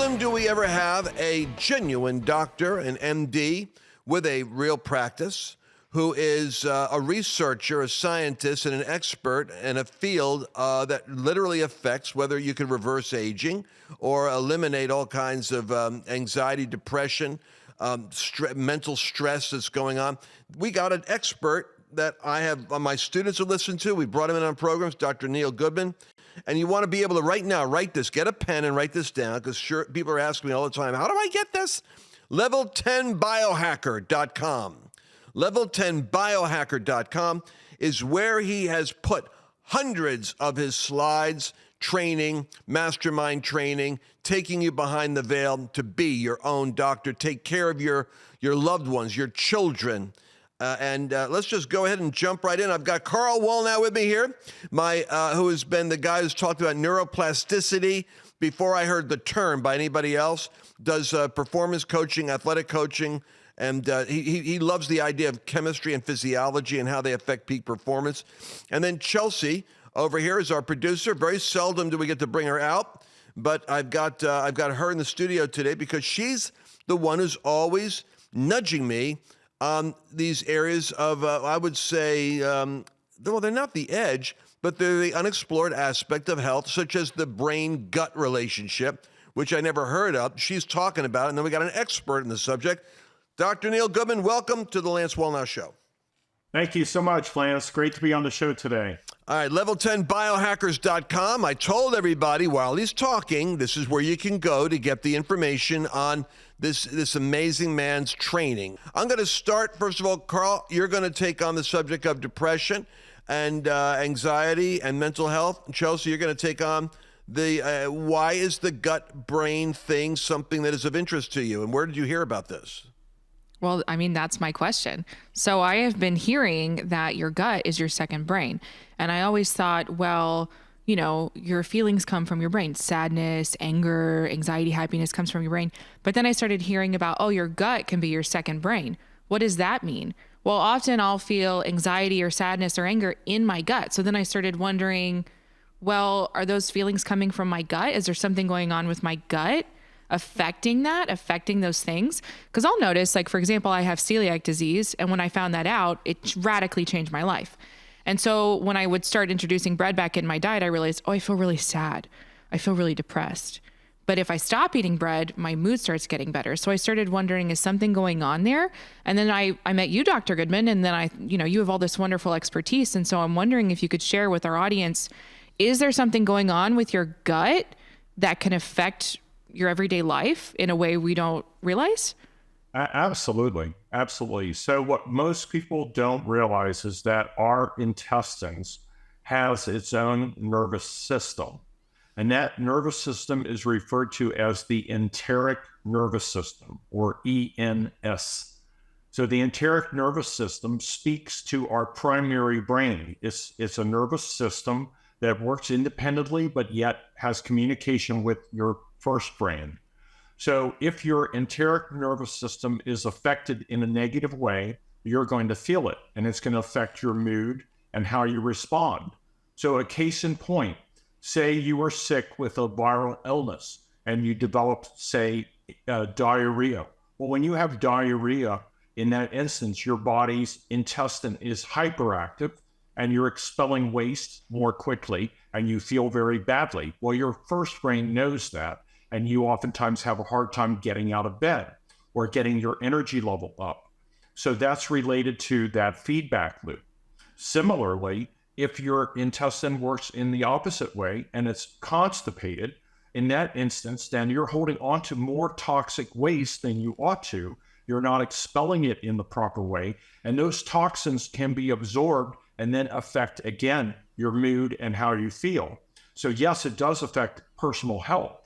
Seldom do we ever have a genuine doctor, an MD, with a real practice, who is a researcher, a scientist, and an expert in a field that literally affects whether you can reverse aging or eliminate all kinds of anxiety, depression, mental stress that's going on. We got an expert that I have my students who listen to. We brought him in on programs, Dr. Neil Goodman. And you want to be able to right now write this, get a pen and write this down, because sure, people are asking me all the time, how do I get this? Level10biohacker.com. Level10biohacker.com is where he has put hundreds of his slides, training, mastermind training, taking you behind the veil to be your own doctor, take care of your loved ones, your children. Let's just go ahead and jump right in. I've got Carl Wallnau with me here, who has been the guy who's talked about neuroplasticity before I heard the term by anybody else, does performance coaching, athletic coaching, and he loves the idea of chemistry and physiology and how they affect peak performance. And then Chelsea over here is our producer. Very seldom do we get to bring her out, but I've got her in the studio today because she's the one who's always nudging me on these areas of, I would say, well, they're not the edge, but they're the unexplored aspect of health, such as the brain-gut relationship, which I never heard of. She's talking about it, and then we got an expert in the subject. Dr. Neil Goodman, welcome to the Lance Wallnau Show. Thank you so much, Lance. Great to be on the show today. All right, level10biohackers.com. I told everybody while he's talking, this is where you can go to get the information on this amazing man's training. I'm going to start, first of all, Carl, you're going to take on the subject of depression and anxiety and mental health. Chelsea, you're going to take on the why is the gut-brain thing something that is of interest to you, and where did you hear about this? Well, I mean, that's my question. So I have been hearing that your gut is your second brain. And I always thought, well, you know, your feelings come from your brain. Sadness, anger, anxiety, happiness comes from your brain. But then I started hearing about, oh, your gut can be your second brain. What does that mean? Well, often I'll feel anxiety or sadness or anger in my gut. So then I started wondering, well, are those feelings coming from my gut? Is there something going on with my gut affecting those things? Because I'll notice, like, for example, I have celiac disease. And when I found that out, it radically changed my life. And so when I would start introducing bread back in my diet, I realized, oh, I feel really sad. I feel really depressed. But if I stop eating bread, my mood starts getting better. So I started wondering, is something going on there? And then I met you, Dr. Goodman, and then you have all this wonderful expertise. And so I'm wondering if you could share with our audience, is there something going on with your gut that can affect your everyday life in a way we don't realize? Absolutely. Absolutely. So what most people don't realize is that our intestines has its own nervous system. And that nervous system is referred to as the enteric nervous system, or ENS. So the enteric nervous system speaks to our primary brain. It's a nervous system that works independently, but yet has communication with your first brain. So if your enteric nervous system is affected in a negative way, you're going to feel it, and it's going to affect your mood and how you respond. So a case in point, say you were sick with a viral illness and you developed, say, diarrhea. Well, when you have diarrhea, in that instance, your body's intestine is hyperactive and you're expelling waste more quickly and you feel very badly. Well, your first brain knows that, and you oftentimes have a hard time getting out of bed or getting your energy level up. So that's related to that feedback loop. Similarly, if your intestine works in the opposite way and it's constipated, in that instance, then you're holding on to more toxic waste than you ought to. You're not expelling it in the proper way, and those toxins can be absorbed and then affect, again, your mood and how you feel. So yes, it does affect personal health.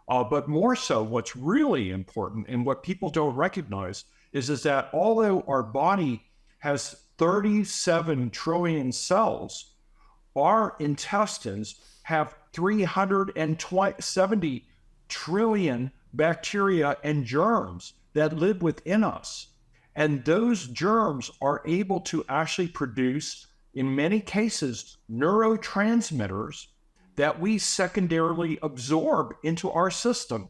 But more so, what's really important and what people don't recognize is that although our body has 37 trillion cells, our intestines have 370 trillion bacteria and germs that live within us. And those germs are able to actually produce, in many cases, neurotransmitters that we secondarily absorb into our system.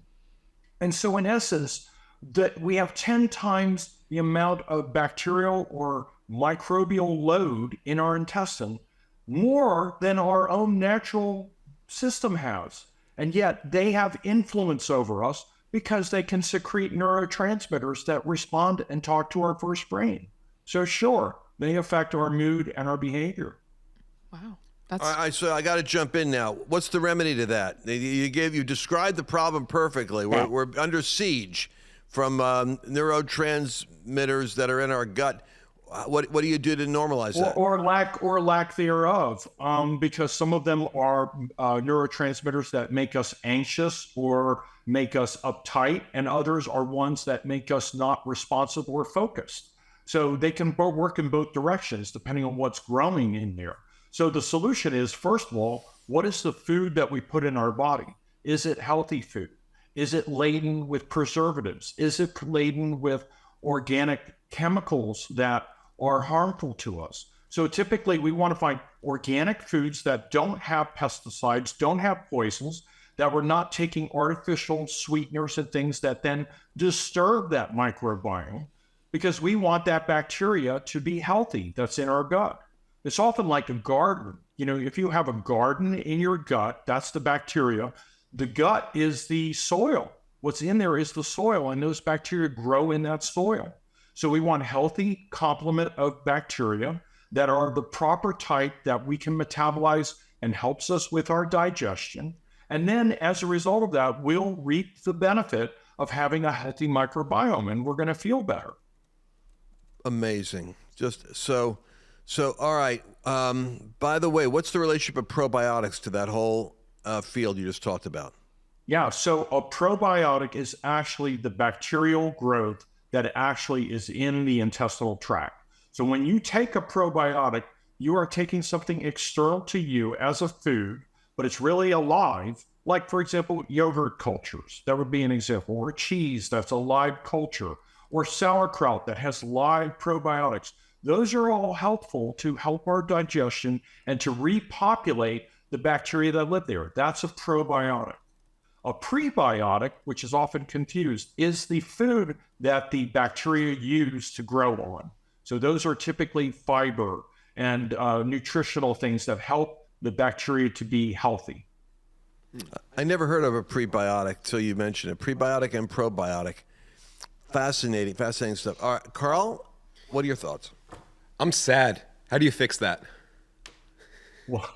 And so in essence, that we have 10 times the amount of bacterial or microbial load in our intestine, more than our own natural system has. And yet they have influence over us because they can secrete neurotransmitters that respond and talk to our first brain. So sure, they affect our mood and our behavior. Wow. All right, so I got to jump in now. What's the remedy to that? You described the problem perfectly. We're under siege from neurotransmitters that are in our gut. What do you do to normalize that? Or lack thereof, because some of them are neurotransmitters that make us anxious or make us uptight, and others are ones that make us not responsive or focused. So they can work in both directions depending on what's growing in there. So the solution is, first of all, what is the food that we put in our body? Is it healthy food? Is it laden with preservatives? Is it laden with organic chemicals that are harmful to us? So typically we want to find organic foods that don't have pesticides, don't have poisons, that we're not taking artificial sweeteners and things that then disturb that microbiome, because we want that bacteria to be healthy that's in our gut. It's often like a garden. You know, if you have a garden in your gut, that's the bacteria. The gut is the soil. What's in there is the soil, and those bacteria grow in that soil. So we want healthy complement of bacteria that are the proper type that we can metabolize and helps us with our digestion. And then as a result of that, we'll reap the benefit of having a healthy microbiome, and we're going to feel better. Amazing. Just so all right. By the way, what's the relationship of probiotics to that whole field you just talked about? Yeah, so a probiotic is actually the bacterial growth that actually is in the intestinal tract. So when you take a probiotic, you are taking something external to you as a food, but it's really alive. Like, for example, yogurt cultures, that would be an example, or cheese that's a live culture, or sauerkraut that has live probiotics. Those are all helpful to help our digestion and to repopulate the bacteria that live there. That's a probiotic. A prebiotic, which is often confused, is the food that the bacteria use to grow on. So those are typically fiber and nutritional things that help the bacteria to be healthy. I never heard of a prebiotic till you mentioned it. Prebiotic and probiotic. Fascinating stuff. All right, Carl, what are your thoughts? I'm sad. How do you fix that? Well,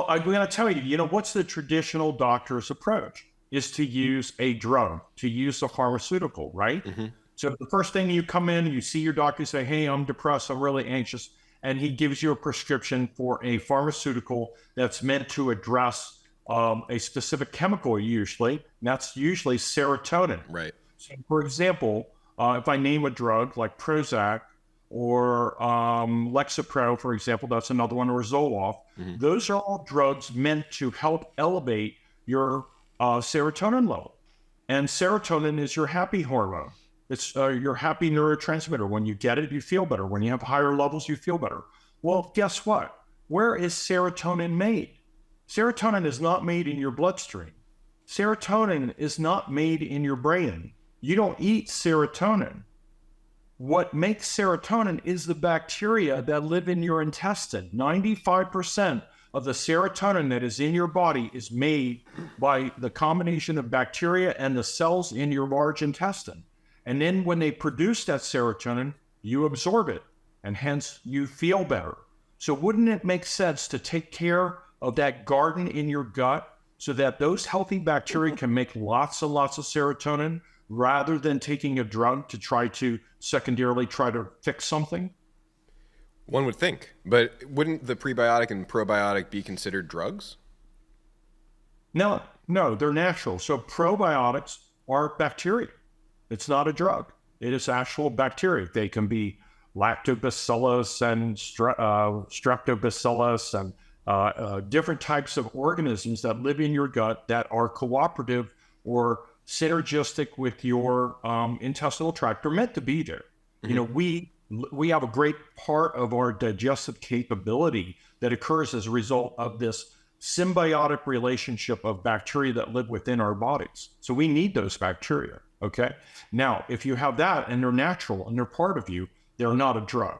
I'm going to tell you, you know, what's the traditional doctor's approach is to use a drug, to use a pharmaceutical, right? Mm-hmm. So the first thing you come in, you see your doctor, say, hey, I'm depressed, I'm really anxious. And he gives you a prescription for a pharmaceutical that's meant to address a specific chemical usually, and that's usually serotonin. Right. So for example, if I name a drug like Prozac or Lexapro, for example, that's another one, or Zoloft, mm-hmm. Those are all drugs meant to help elevate your serotonin level. And serotonin is your happy hormone. It's your happy neurotransmitter. When you get it, you feel better. When you have higher levels, you feel better. Well, guess what? Where is serotonin made? Serotonin is not made in your bloodstream. Serotonin is not made in your brain. You don't eat serotonin. What makes serotonin is the bacteria that live in your intestine. 95% of the serotonin that is in your body is made by the combination of bacteria and the cells in your large intestine. And then when they produce that serotonin, you absorb it, and hence you feel better. So wouldn't it make sense to take care of that garden in your gut so that those healthy bacteria can make lots and lots of serotonin rather than taking a drug to try to secondarily try to fix something? One would think, but wouldn't the prebiotic and probiotic be considered drugs? No, they're natural. So probiotics are bacteria. It's not a drug. It is actual bacteria. They can be lactobacillus and streptobacillus and different types of organisms that live in your gut that are cooperative or synergistic with your intestinal tract. They're meant to be there. Mm-hmm. You know, we have a great part of our digestive capability that occurs as a result of this symbiotic relationship of bacteria that live within our bodies. So we need those bacteria, okay? Now, if you have that and they're natural and they're part of you, they're not a drug.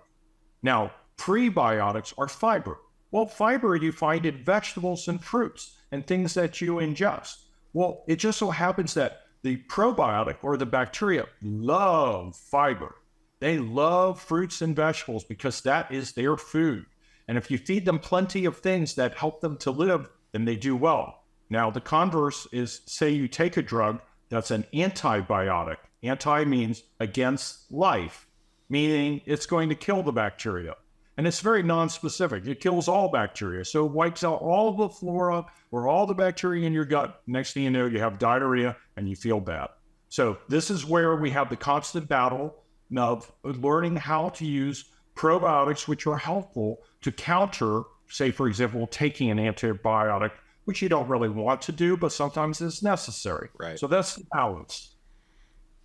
Now, prebiotics are fiber. Well, fiber you find in vegetables and fruits and things that you ingest. Well, it just so happens that the probiotic or the bacteria love fiber. They love fruits and vegetables because that is their food. And if you feed them plenty of things that help them to live, then they do well. Now, the converse is, say you take a drug that's an antibiotic. Anti means against life, meaning it's going to kill the bacteria. And it's very non-specific. It kills all bacteria. So it wipes out all of the flora or all the bacteria in your gut. Next thing you know, you have diarrhea and you feel bad. So this is where we have the constant battle of learning how to use probiotics, which are helpful to counter, say, for example, taking an antibiotic, which you don't really want to do, but sometimes it's necessary. Right. So that's the balance.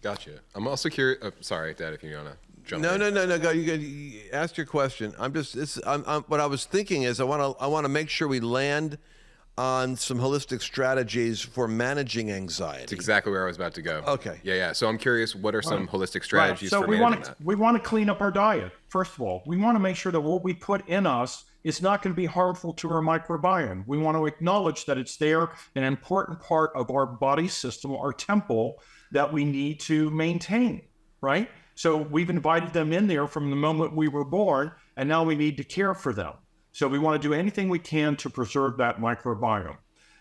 Gotcha. I'm also curious. Sorry, Dad, if you want to jump in. No. Go. You ask your question. What I was thinking is I want to make sure we land on some holistic strategies for managing anxiety. That's exactly where I was about to go. Okay. Yeah. So I'm curious, what are some holistic strategies So for we managing want that? we want to clean up our diet. First of all, we want to make sure that what we put in us is not going to be harmful to our microbiome. We want to acknowledge that it's there, an important part of our body system, our temple, that we need to maintain, right? So we've invited them in there from the moment we were born, and now we need to care for them. So we want to do anything we can to preserve that microbiome.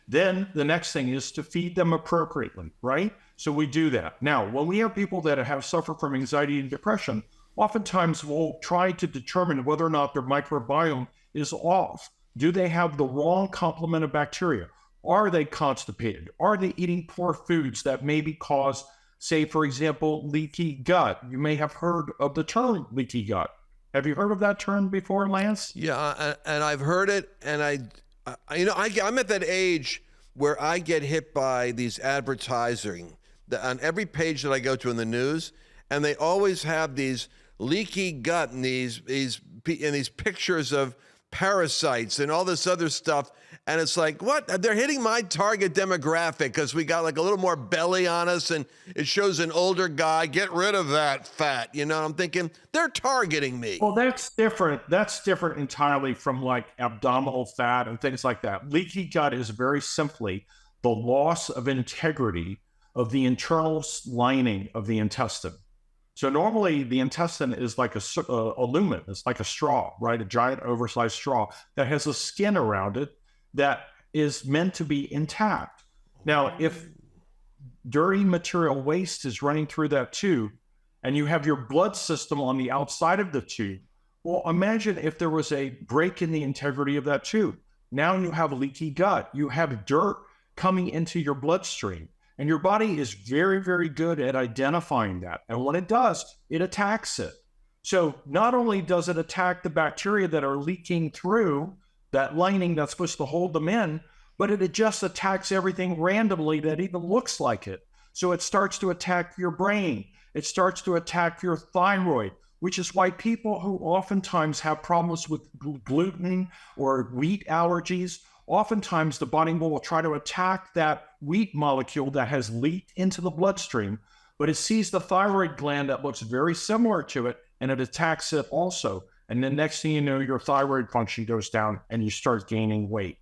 Then the next thing is to feed them appropriately, right? So we do that. Now, when we have people that have suffered from anxiety and depression, oftentimes we'll try to determine whether or not their microbiome is off. Do they have the wrong complement of bacteria? Are they constipated? Are they eating poor foods that maybe cause, say, for example, leaky gut? You may have heard of the term leaky gut. Have you heard of that term before, Lance? Yeah, and I've heard it, and I'm at that age where I get hit by these advertising on every page that I go to in the news, and they always have these leaky gut and these pictures of parasites and all this other stuff. And it's like, what? They're hitting my target demographic because we got like a little more belly on us and it shows an older guy. Get rid of that fat. You know, I'm thinking they're targeting me. Well, that's different. That's different entirely from like abdominal fat and things like that. Leaky gut is very simply the loss of integrity of the internal lining of the intestine. So normally the intestine is like a lumen. It's like a straw, right? A giant oversized straw that has a skin around it that is meant to be intact. Now, if dirty material waste is running through that tube and you have your blood system on the outside of the tube, well, imagine if there was a break in the integrity of that tube. Now you have a leaky gut. You have dirt coming into your bloodstream. And your body is very, very good at identifying that. And when it does, it attacks it. So not only does it attack the bacteria that are leaking through that lining that's supposed to hold them in, but it just attacks everything randomly that even looks like it. So it starts to attack your brain. It starts to attack your thyroid, which is why people who oftentimes have problems with gluten or wheat allergies, oftentimes the body will try to attack that wheat molecule that has leaked into the bloodstream, but it sees the thyroid gland that looks very similar to it, and it attacks it also. And then next thing you know, your thyroid function goes down and you start gaining weight.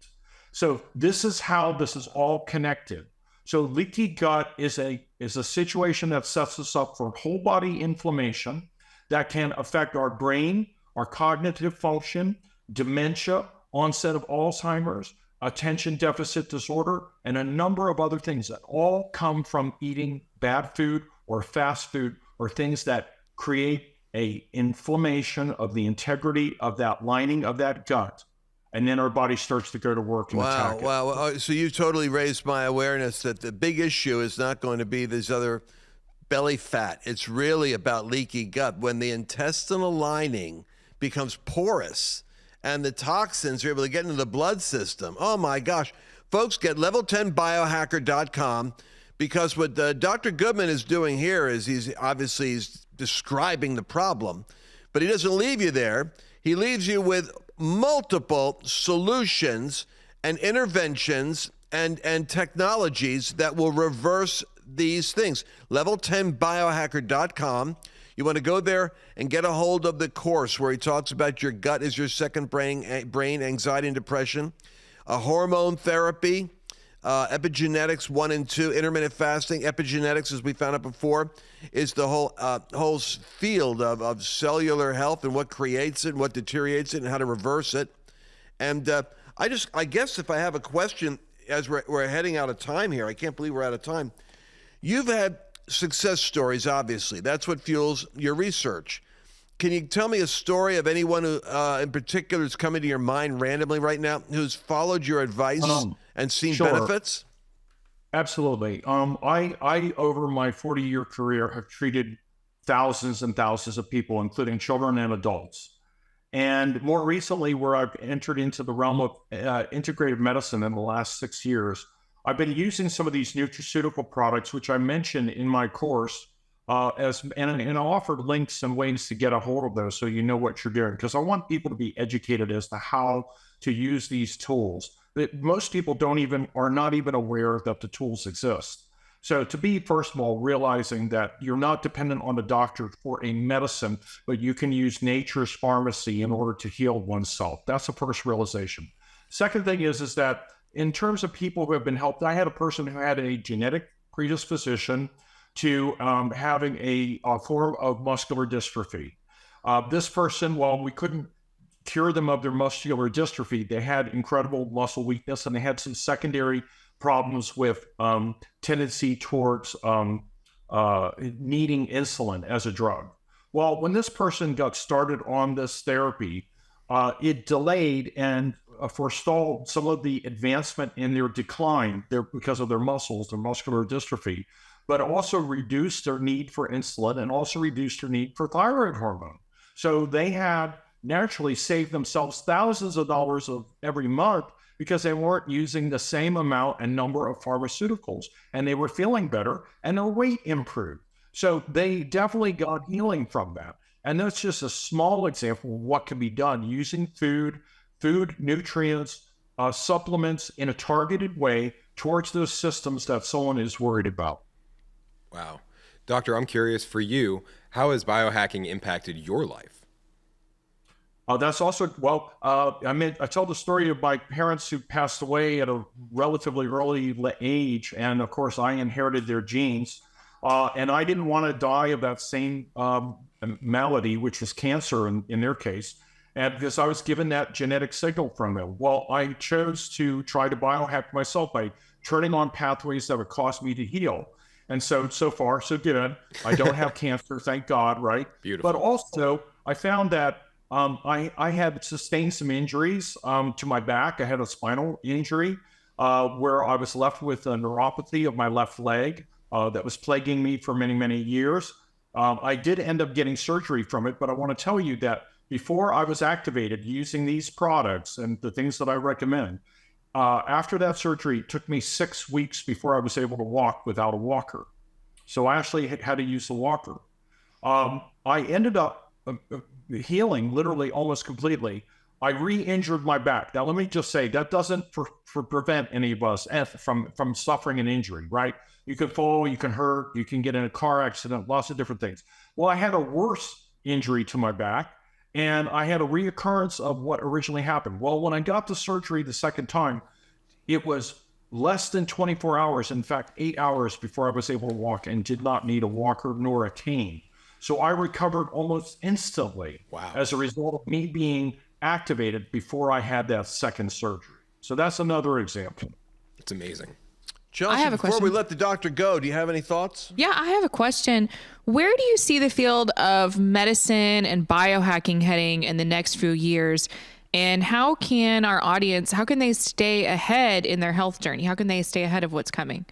So this is how this is all connected. So leaky gut is a situation that sets us up for whole body inflammation that can affect our brain, our cognitive function, dementia, onset of Alzheimer's, attention deficit disorder, and a number of other things that all come from eating bad food or fast food or things that create a inflammation of the integrity of that lining of that gut. And then our body starts to go to work and attack it. Wow. So you totally raised my awareness that the big issue is not going to be these other belly fat. It's really about leaky gut. When the intestinal lining becomes porous and the toxins are able to get into the blood system, oh my gosh. Folks, get level10biohacker.com, because what Dr. Goodman is doing here is he's describing the problem, but he doesn't leave you there. He leaves you with multiple solutions and interventions and technologies that will reverse these things. Level10biohacker.com. You want to go there and get a hold of the course where he talks about your gut is your second brain, anxiety and depression, hormone therapy, epigenetics 1 and 2, intermittent fasting. Epigenetics, as we found out before, is the whole field of cellular health and what creates it and what deteriorates it and how to reverse it. And I guess if I have a question, as we're heading out of time here, I can't believe we're out of time. You've had success stories, obviously. That's what fuels your research. Can you tell me a story of anyone who, in particular, is coming to your mind randomly right now, who's followed your advice and seen benefits? Absolutely. I over my 40-year career, have treated thousands and thousands of people, including children and adults. And more recently, where I've entered into the realm of integrative medicine in the last 6 years, I've been using some of these nutraceutical products, which I mentioned in my course, and I offered links and ways to get a hold of those so you know what you're doing, because I want people to be educated as to how to use these tools. That most people are not even aware that the tools exist. So to be, first of all, realizing that you're not dependent on a doctor for a medicine, but you can use nature's pharmacy in order to heal oneself. That's the first realization. Second thing is that in terms of people who have been helped, I had a person who had a genetic predisposition to having a form of muscular dystrophy. This person, while we couldn't cure them of their muscular dystrophy, they had incredible muscle weakness, and they had some secondary problems with tendency towards needing insulin as a drug. Well, when this person got started on this therapy, it delayed and forestalled some of the advancement in their decline because of their muscles, their muscular dystrophy, but also reduced their need for insulin and also reduced their need for thyroid hormone. So they had naturally saved themselves thousands of dollars every month because they weren't using the same amount and number of pharmaceuticals, and they were feeling better and their weight improved. So they definitely got healing from that. And that's just a small example of what can be done using food, nutrients, supplements in a targeted way towards those systems that someone is worried about. Wow. Doctor, I'm curious, for you, how has biohacking impacted your life? That's also, I tell the story of my parents who passed away at a relatively early age. And of course, I inherited their genes. And I didn't want to die of that same malady, which is cancer in their case. And because I was given that genetic signal from them. Well, I chose to try to biohack myself by turning on pathways that would cause me to heal. And so far, so good. I don't have cancer, thank God, right? Beautiful. But also, I found that I had sustained some injuries to my back. I had a spinal injury where I was left with a neuropathy of my left leg that was plaguing me for many, many years. I did end up getting surgery from it, but I want to tell you that before I was activated using these products and the things that I recommend, after that surgery, it took me 6 weeks before I was able to walk without a walker. So I actually had to use the walker. I ended up healing literally almost completely. I re-injured my back. Now, let me just say, that doesn't prevent any of us from suffering an injury, right? You can fall, you can hurt, you can get in a car accident, lots of different things. Well, I had a worse injury to my back, and I had a reoccurrence of what originally happened. Well, when I got the surgery the second time, it was less than 24 hours, in fact, 8 hours before I was able to walk and did not need a walker nor a cane. So I recovered almost instantly. Wow. As a result of me being activated before I had that second surgery. So that's another example. It's amazing. Chelsea, I have a before question. we let the doctor go, do you have any thoughts? Yeah, I have a question. Where do you see the field of medicine and biohacking heading in the next few years? And how can our audience, how can they stay ahead in their health journey? How can they stay ahead of what's coming?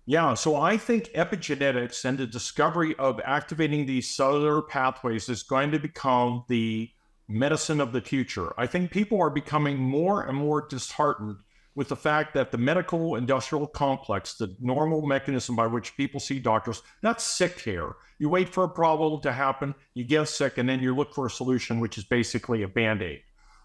Yeah, so I think epigenetics and the discovery of activating these cellular pathways is going to become the medicine of the future. I think people are becoming more and more disheartened with the fact that the medical industrial complex, the normal mechanism by which people see doctors, that's sick care. You wait for a problem to happen, you get sick, and then you look for a solution, which is basically a Band-Aid.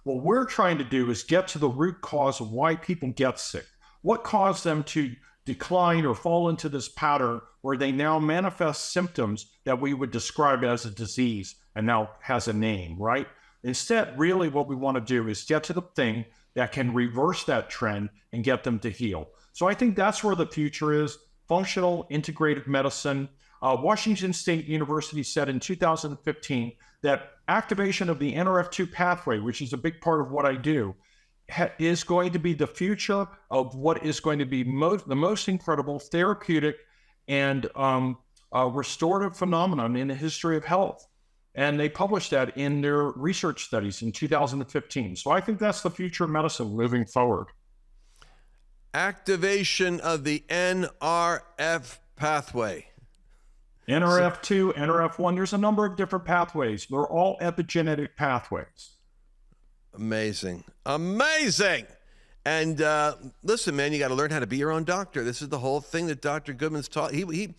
What we're trying to do is get to the root cause of why people get sick. What caused them to decline or fall into this pattern where they now manifest symptoms that we would describe as a disease and now has a name, right? Instead, really what we want to do is get to the thing that can reverse that trend and get them to heal. So I think that's where the future is, functional integrative medicine. Washington State University said in 2015 that activation of the NRF2 pathway, which is a big part of what I do, is going to be the future of what is going to be the most incredible therapeutic and restorative phenomenon in the history of health. And they published that in their research studies in 2015. So I think that's the future of medicine moving forward. Activation of the NRF pathway. NRF2, NRF1, there's a number of different pathways. They're all epigenetic pathways. Amazing. Amazing. And listen, man, you got to learn how to be your own doctor. This is the whole thing that Dr. Goodman's taught. He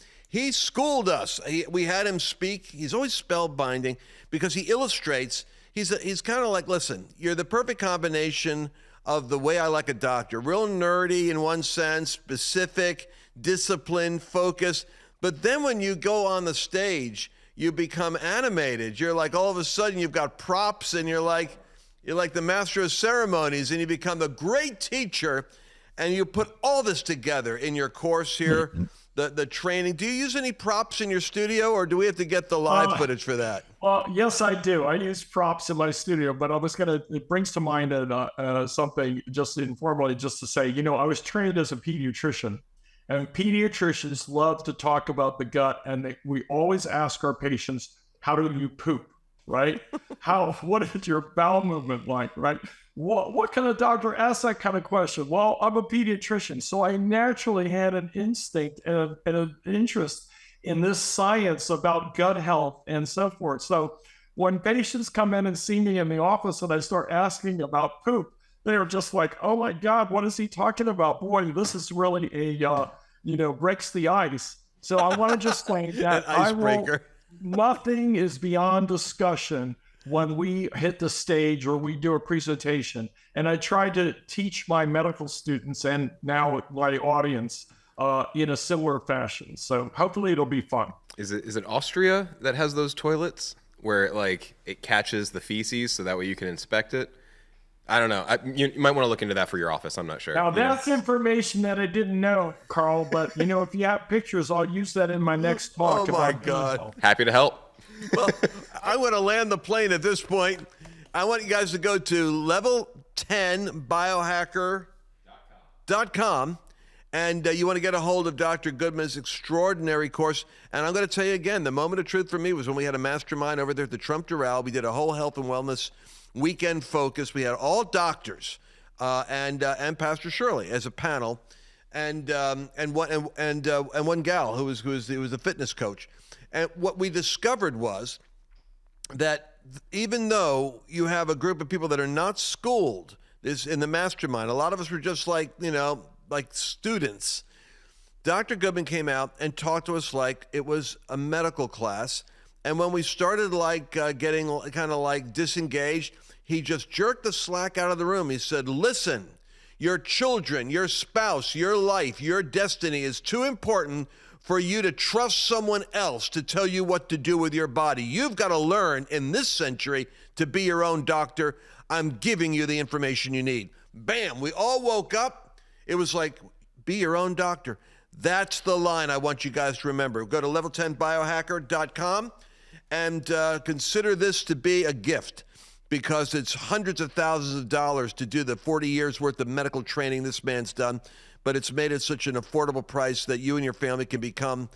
schooled us. We had him speak. He's always spellbinding because he illustrates. He's kind of like, listen, you're the perfect combination of the way I like a doctor. Real nerdy in one sense, specific, disciplined, focused. But then when you go on the stage, you become animated. You're like, all of a sudden you've got props and you're like the master of ceremonies, and you become a great teacher, and you put all this together in your course here, the training. Do you use any props in your studio, or do we have to get the live footage for that? Well, yes, I do. I use props in my studio, but it brings to mind something just informally, just to say, I was trained as a pediatrician, and pediatricians love to talk about the gut, and we always ask our patients, how do you poop? Right? What is your bowel movement like? Right? What kind of doctor asks that kind of question? Well, I'm a pediatrician, so I naturally had an instinct and an interest in this science about gut health and so forth. So when patients come in and see me in the office and I start asking about poop, they're just like, oh my God, what is he talking about? Boy, this is really breaks the ice. So I want to just say that icebreaker. Nothing is beyond discussion when we hit the stage or we do a presentation. And I try to teach my medical students and now my audience in a similar fashion. So hopefully it'll be fun. Is it Austria that has those toilets where it catches the feces so that way you can inspect it? I don't know. You might want to look into that for your office. I'm not sure. Now, that's information that I didn't know, Carl. But, if you have pictures, I'll use that in my next talk. Oh, my God. Happy to help. Well, I want to land the plane at this point. I want you guys to go to level10biohacker.com. And you want to get a hold of Dr. Goodman's extraordinary course. And I'm going to tell you again, the moment of truth for me was when we had a mastermind over there at the Trump Doral. We did a whole health and wellness weekend focus. We had all doctors and Pastor Shirley as a panel, and one gal who was a fitness coach. And what we discovered was that even though you have a group of people that are not schooled in the mastermind, a lot of us were just like students. Dr. Goodman came out and talked to us like it was a medical class. And when we started getting kind of disengaged, he just jerked the slack out of the room. He said, listen, your children, your spouse, your life, your destiny is too important for you to trust someone else to tell you what to do with your body. You've got to learn in this century to be your own doctor. I'm giving you the information you need. Bam, we all woke up. It was like, be your own doctor. That's the line I want you guys to remember. Go to level10biohacker.com and consider this to be a gift, because it's hundreds of thousands of dollars to do the 40 years worth of medical training this man's done, but it's made it such an affordable price that you and your family can become,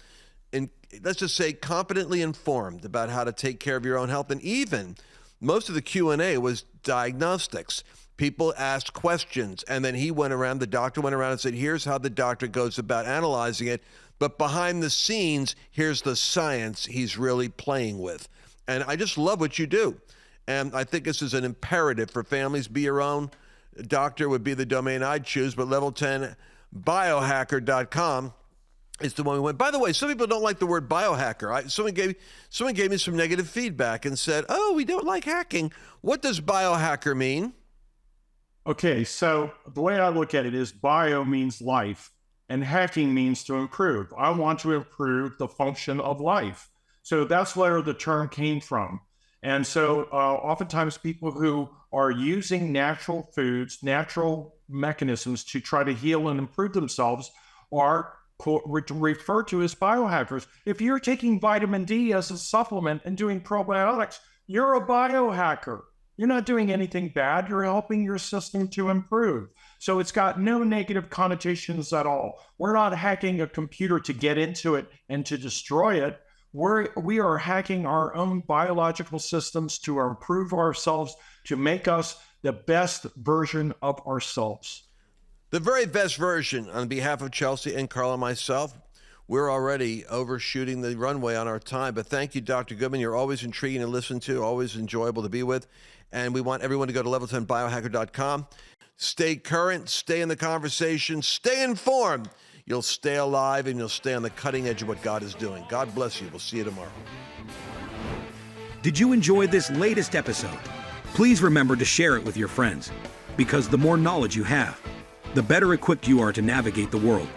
let's just say, competently informed about how to take care of your own health. And even most of the Q&A was diagnostics. People asked questions, and then the doctor went around and said, here's how the doctor goes about analyzing it, but behind the scenes, here's the science he's really playing with. And I just love what you do. And I think this is an imperative for families. Be your own doctor would be the domain I'd choose, but level10biohacker.com is the one we went. By the way, some people don't like the word biohacker. Someone gave me some negative feedback and said, oh, we don't like hacking. What does biohacker mean? Okay, so the way I look at it is bio means life and hacking means to improve. I want to improve the function of life. So that's where the term came from. And so oftentimes people who are using natural foods, natural mechanisms to try to heal and improve themselves are referred to as biohackers. If you're taking vitamin D as a supplement and doing probiotics, you're a biohacker. You're not doing anything bad. You're helping your system to improve. So it's got no negative connotations at all. We're not hacking a computer to get into it and to destroy it. We are hacking our own biological systems to improve ourselves, to make us the best version of ourselves. The very best version. On behalf of Chelsea and Carl and myself, we're already overshooting the runway on our time. But thank you, Dr. Goodman. You're always intriguing to listen to, always enjoyable to be with. And we want everyone to go to level10biohacker.com. Stay current, stay in the conversation, stay informed. You'll stay alive and you'll stay on the cutting edge of what God is doing. God bless you. We'll see you tomorrow. Did you enjoy this latest episode? Please remember to share it with your friends, because the more knowledge you have, the better equipped you are to navigate the world